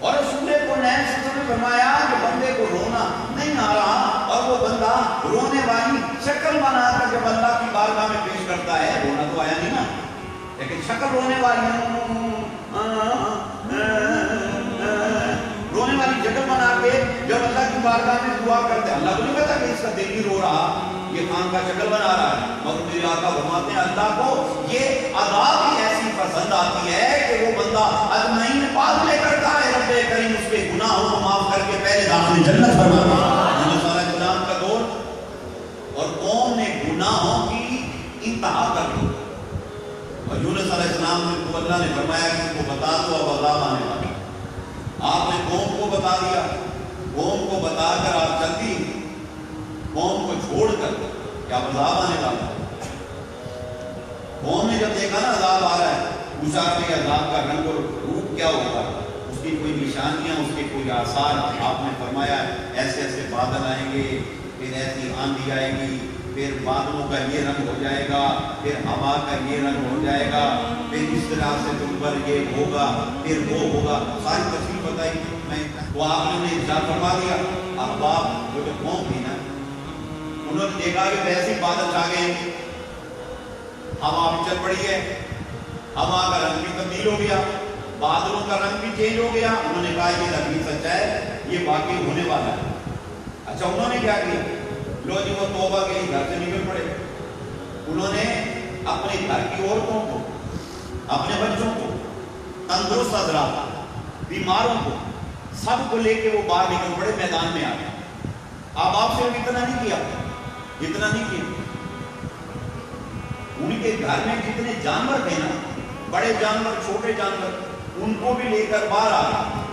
اور رسول پرنین سے فرمایا کہ بندے کو رونا نہیں آ رہا اور وہ بندہ رونے والی شکل بنا کر جب اللہ کی بارگاہ میں پیش کرتا ہے، رونا تو آیا نہیں نا، لیکن شکل رونے والی شکل بنا کے جب اللہ کی بارگاہ میں دعا کرتے ہیں، اللہ کو نہیں پتا کہ اس کا دل بھی رو رہا، یہ خان کا شکل بنا رہا ہے، مگر میرے آقا فرماتے ہیں اللہ کو یہ عذاب ہی ایسی پسند آتی ہے کہ وہ بندہ اجمعین فاضلے کرتا ہے، رب کریم اس کے گناہوں کو معاف کر کے پہلے داخل جنت فرماتا ہے۔ یونس علیہ السلام کا دور اور قوم نے گناہوں کی انتہا کر دی، اور یونس علیہ السلام کو اللہ نے فرمایا کہ ان کو بتا دو اب عذاب آنے والا ہے۔ آپ نے قوم کو بتا دیا، قوم کو بتا کر آپ جلدی قوم کو چھوڑ کر کیا عذاب آنے والا ہے۔ قوم نے جب دیکھا نا عذاب آ رہا ہے، پوچھا کہ عذاب کا رنگ اور روپ کیا ہوگا، اس کی کوئی نشانیاں، اس کے کوئی آثار، آپ نے فرمایا ایسے ایسے بادل آئیں گے، پھر ایسی آندھی آئے گی، پھر بادلوں کا یہ رنگ ہو جائے گا، پھر ہوا کا یہ رنگ ہو جائے گا، پھر اس طرح سے تم پر یہ ہوگا، پھر وہ ہوگا، ساری تفصیل بتائی میں تو آپ نے انہیں ارشاد فرما دیا۔ احباب جو قوم تھی نا، انہوں نے دیکھا کہ ویسے بادل چھا گئے، ہوا بھی چل پڑی ہے، ہوا کا رنگ بھی تبدیل ہو گیا، بادلوں کا رنگ بھی چینج ہو گیا۔ انہوں نے کہا یہ نبی سچ ہے، یہ واقعی ہونے والا ہے۔ اچھا انہوں نے کیا کیا؟ لو جی وہ توبہ کے لیے گھر سے نکل پڑے، انہوں نے اپنے گھر کی عورتوں کو، اپنے بچوں کو، تندرست حضرات، بیماروں کو، سب کو لے کے وہ باہر نکل پڑے، میدان میں آ گئے۔ اب آپ سے اتنا نہیں کیا، اتنا نہیں کیا، ان کے گھر میں جتنے جانور تھے نا، بڑے جانور چھوٹے جانور، ان کو بھی لے کر باہر آ گئے۔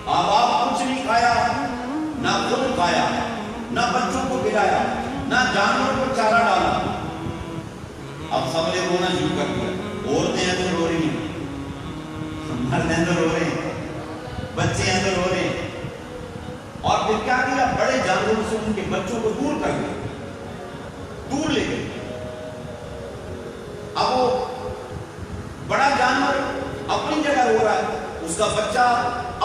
اب آپ کچھ نہیں کھایا، نہ خود کھایا، نہ بچوں کو کھلایا، نہ جانور کو چارہ ڈالا۔ اب سب نے رونا شروع کر دیا، عورتیں ہیں تو رو رہی ہیں، مرد ہیں تو رو رہے ہیں، بچے ہیں تو رو رہے ہیں، اور پھر کیا کیا؟ بڑے جانوروں سے ان کے بچوں کو دور کر دیا، دور لے گئے۔ اب وہ بڑا جانور اپنی جگہ رو رہا ہے، اس کا بچہ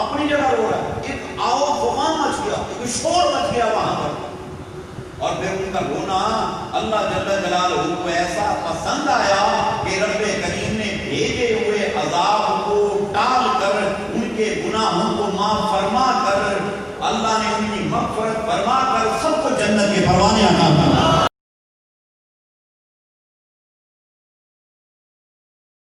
اپنی جگہ رو رہا ہے، ایک آؤ طوفان مچ گیا، ایک شور مچ گیا وہاں پر، اور پھر ان کا رونا اللہ جل جلالہ کو ایسا پسند آیا کہ رب کریم نے بھیجے ہوئے عذاب کو ٹال کر، ان کے گناہوں کو معاف فرما کر، اللہ نے ان کی مغفرت فرما کر سب کو جنت کے پروانے عطا کیا۔